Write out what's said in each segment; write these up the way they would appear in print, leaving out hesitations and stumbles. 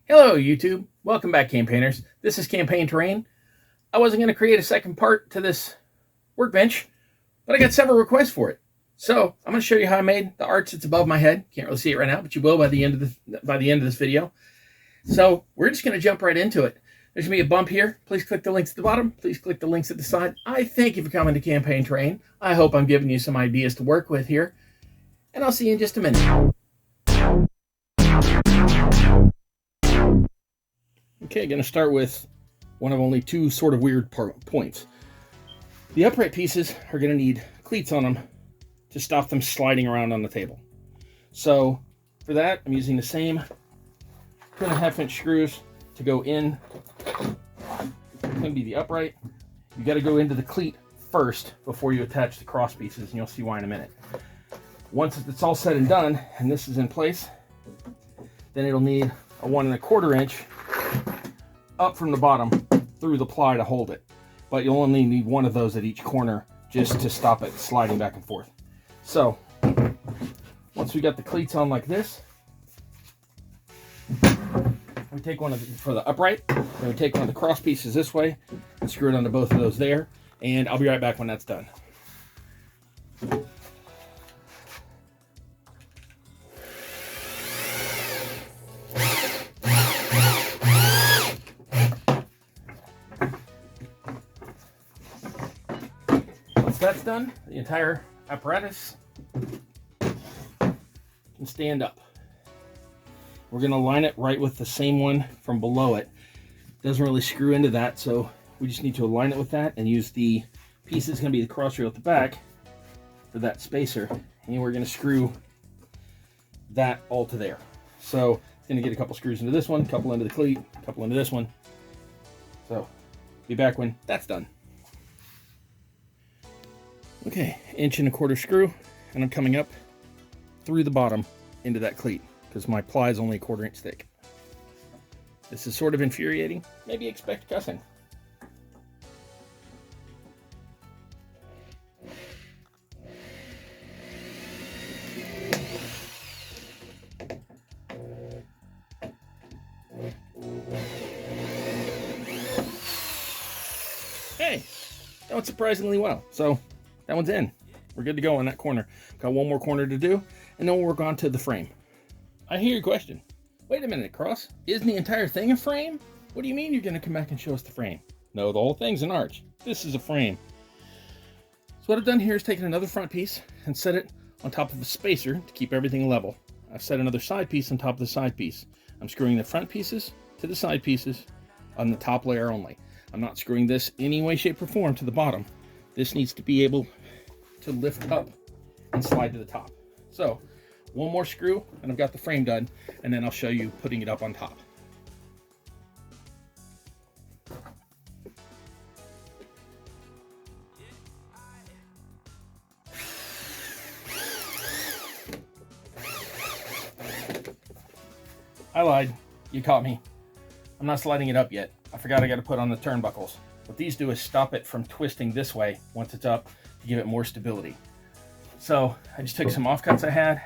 Hello YouTube, welcome back campaigners. This is Campaign Terrain. I wasn't going to create a second part to this workbench, but I got several requests for it. So I'm going to show you how I made the arts that's above my head. Can't really see it right now, but you will by the end of this video. So we're just going to jump right into it. There's going to be a bump here. Please click the links at the bottom. Please click the links at the side. I thank you for coming to Campaign Terrain. I hope I'm giving you some ideas to work with here. And I'll see you in just a minute. Okay, going to start with one of only two sort of weird points. The upright pieces are going to need cleats on them to stop them sliding around on the table. So for that, I'm using the same 2.5-inch screws to go in. It's going to be the upright. You got to go into the cleat first before you attach the cross pieces, and you'll see why in a minute. Once it's all said and done, and this is in place, then it'll need a 1.25 inch up from the bottom through the ply to hold it. But you'll only need one of those at each corner just to stop it sliding back and forth. So once we got the cleats on like this, we take one of the, for the upright, then we take one of the cross pieces this way and screw it onto both of those there, and I'll be right back when that's done. Once that's done, the entire apparatus can stand up. We're going to line it right with the same one from below it. Doesn't really screw into that, so we just need to align it with that and use the piece that's going to be the cross rail at the back for that spacer. And we're going to screw that all to there. So it's going to get a couple screws into this one, a couple into the cleat, a couple into this one. So be back when that's done. Okay, 1.25 screw, and I'm coming up through the bottom into that cleat because my ply is only 1/4 inch thick. This is sort of infuriating. Maybe expect cussing. Hey, that went surprisingly well. So that one's in. We're good to go on that corner. Got one more corner to do, and then we'll work on to the frame. I hear your question. Wait a minute, Cross. Isn't the entire thing a frame? What do you mean you're going to come back and show us the frame? No, the whole thing's an arch. This is a frame. So what I've done here is taken another front piece and set it on top of a spacer to keep everything level. I've set another side piece on top of the side piece. I'm screwing the front pieces to the side pieces on the top layer only. I'm not screwing this any way, shape, or form to the bottom. This needs to be able to lift up and slide to the top. So one more screw and I've got the frame done, and then I'll show you putting it up on top. I lied. You caught me. I'm not sliding it up yet. I forgot I got to put on the turnbuckles. What these do is stop it from twisting this way once it's up to give it more stability. So I just took some offcuts I had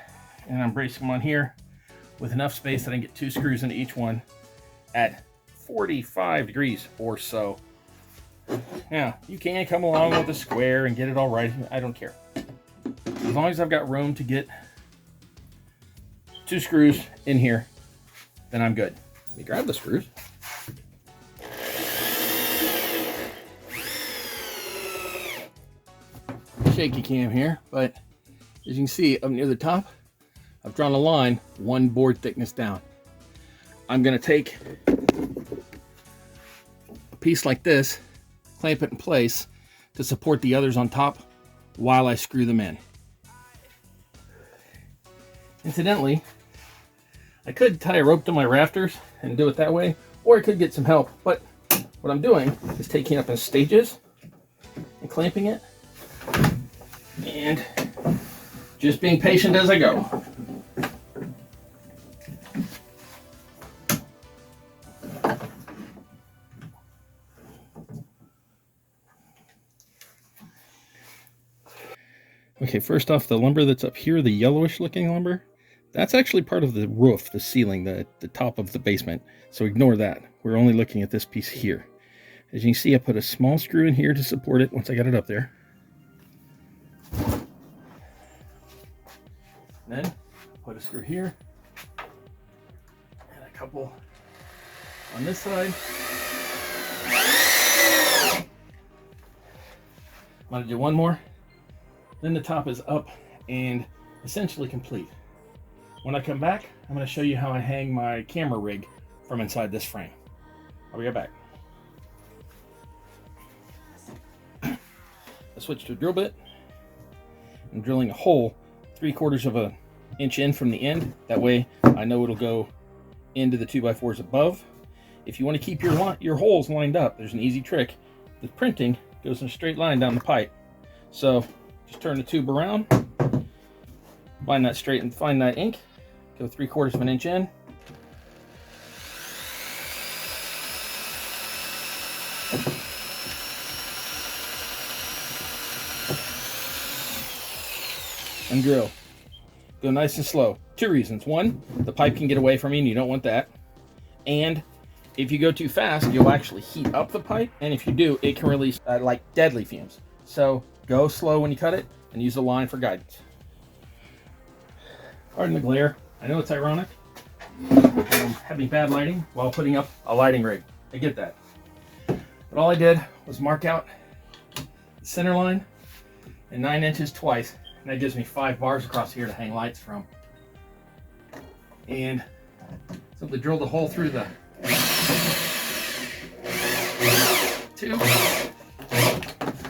and I'm bracing them on here with enough space that I can get 2 screws into each one at 45 degrees or so. Now, you can come along with a square and get it all right. I don't care. As long as I've got room to get 2 screws in here, then I'm good. Let me grab the screws. Shaky cam here, but as you can see up near the top, I've drawn a line 1 board thickness down. I'm going to take a piece like this, clamp it in place to support the others on top while I screw them in. Incidentally, I could tie a rope to my rafters and do it that way, or I could get some help, but what I'm doing is taking it up in stages and clamping it and just being patient as I go. Okay, first off, the lumber that's up here, the yellowish looking lumber, That's actually part of the roof, the ceiling, the top of the basement. So ignore that. We're only looking at this piece here. As you can see, I put a small screw in here to support it once I got it up there. Then put a screw here and a couple on this side. I'm going to do one more. Then the top is up and essentially complete. When I come back, I'm going to show you how I hang my camera rig from inside this frame. I'll be right back. I switched to a drill bit. I'm drilling a hole 3/4 of an inch in from the end. That way I know it'll go into the 2x4s above. If you want to keep your holes lined up, there's an easy trick. The printing goes in a straight line down the pipe. So just turn the tube around, find that straight and find that ink, go 3/4 of an inch in. And drill. Go nice and slow. 2 reasons. 1, the pipe can get away from you and you don't want that. And if you go too fast, you'll actually heat up the pipe. And if you do, it can release like deadly fumes. So go slow when you cut it and use the line for guidance. Pardon the glare. I know it's ironic. Having bad lighting while putting up a lighting rig. I get that. But all I did was mark out the center line and 9 inches twice. And that gives me 5 bars across here to hang lights from. And simply drill the hole through the tube.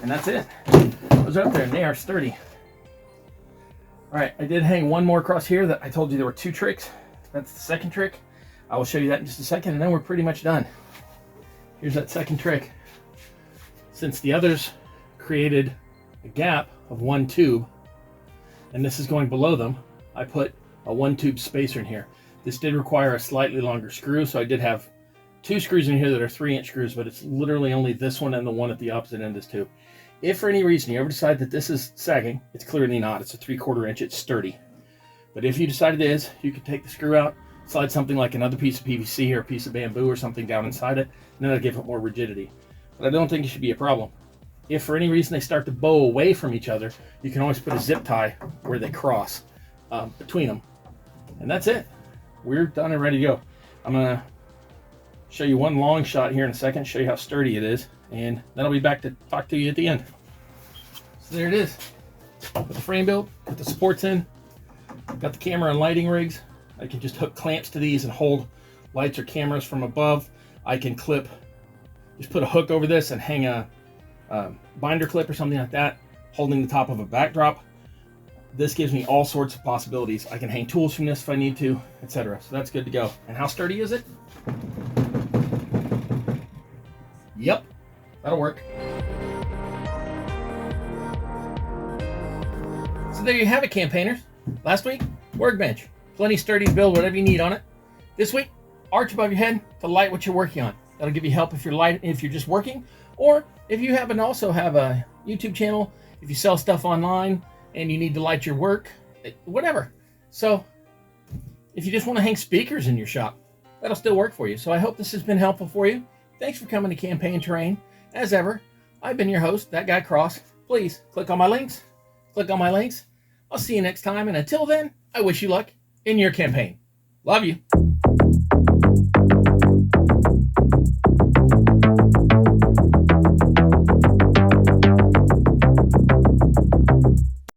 And that's it. Those are up there and they are sturdy. Alright, I did hang one more across here that I told you there were 2 tricks. That's the second trick. I will show you that in just a second and then we're pretty much done. Here's that second trick. Since the others created a gap of 1 tube, and this is going below them, I put a 1 tube spacer in here. This did require a slightly longer screw, so I did have 2 screws in here that are 3-inch screws, but it's literally only this one and the one at the opposite end is 2. If for any reason you ever decide that this is sagging, it's clearly not. It's a 3/4 inch, it's sturdy. But if you decide it is, you can take the screw out, slide something like another piece of PVC or a piece of bamboo or something down inside it, and then it'll give it more rigidity. But I don't think it should be a problem. If for any reason they start to bow away from each other, you can always put a zip tie where they cross between them. And that's it. We're done and ready to go. I'm going to show you one long shot here in a second, show you how sturdy it is, and then I'll be back to talk to you at the end. So there it is. Put the frame built, put the supports in, got the camera and lighting rigs. I can just hook clamps to these and hold lights or cameras from above. I can just put a hook over this and hang a binder clip or something like that, holding the top of a backdrop. This gives me all sorts of possibilities. I can hang tools from this if I need to, etc. So that's good to go. And how sturdy is it? Yep, that'll work. So there you have it, campaigners. Last week, Workbench. Plenty sturdy to build whatever you need on it. This week, arch above your head to light what you're working on. That'll give you help if you're just working, or if you also have a YouTube channel, if you sell stuff online and you need to light your work, whatever. So if you just want to hang speakers in your shop, that'll still work for you. So I hope this has been helpful for you. Thanks for coming to Campaign Terrain. As ever, I've been your host, That Guy Cross. Please click on my links. Click on my links. I'll see you next time. And until then, I wish you luck in your campaign. Love you.